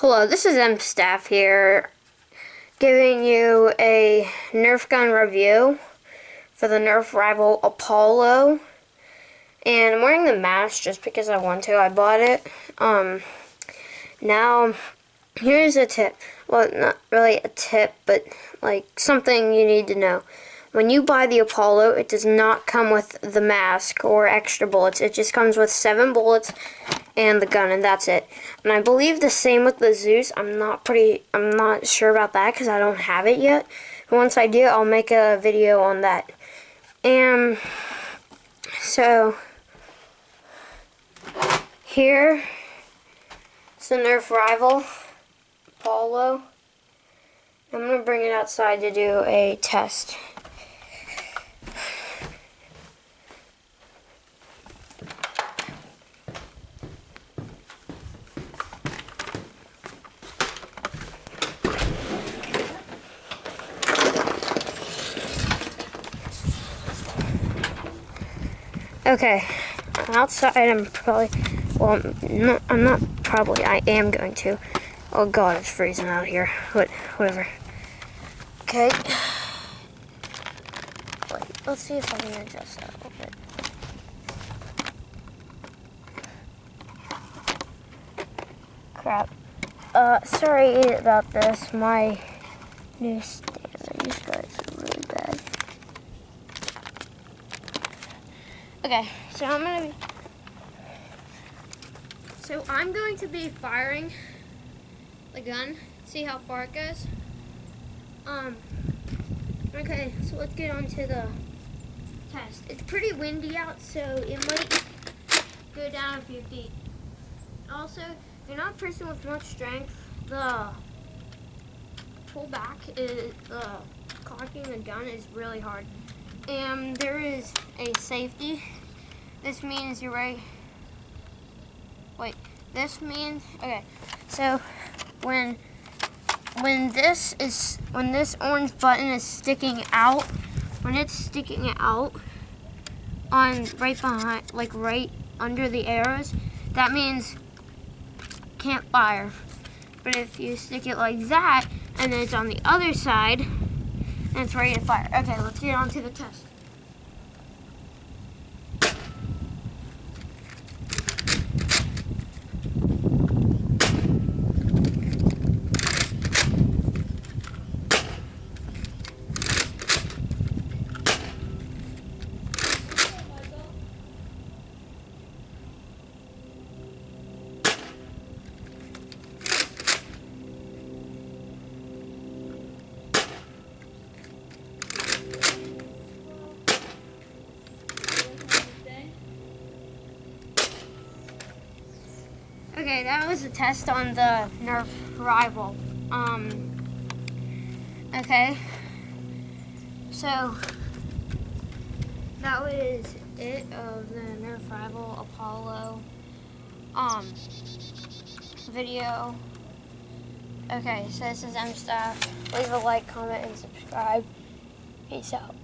Hello, this is M Staff here, giving you a Nerf gun review for the Nerf rival Apollo. And I'm wearing the mask just because I want to. I bought it. Now, here's a tip. Well, not really a tip, but like something you need to know. When you buy the Apollo, it does not come with the mask or extra bullets. It just comes with 7 bullets and the gun, and that's it. And I believe the same with the Zeus. I'm not sure about that because I don't have it yet. But once I do, I'll make a video on that. And so here is the Nerf rival Apollo. I'm gonna bring it outside to do a test. Okay, outside I'm probably, well, no, I'm not probably, I am going to. Oh god, it's freezing out here. Whatever. Okay. Wait, let's see if I can adjust that a little bit. Crap. Sorry about this. My new stand, these guys are really bad. Okay, so I'm going to be firing the gun, see how far it goes. Okay, so let's get on to the test. It's pretty windy out, so it might go down a few feet. Also, if you're not a person with much strength, the pull back is, cocking the gun is really hard. And there is a safety. This means you're right. Wait, this means, okay, so when this orange button is sticking out, when it's sticking out on right behind, like right under the arrows, that means can't fire. But if you stick it like that and then it's on the other side and it's ready to fire. Okay, let's get on to the test. Okay, that was a test on the Nerf rival. Okay, so that was it of the Nerf rival Apollo video. Okay, so this is M Staff. Leave a like, comment, and subscribe. Peace out.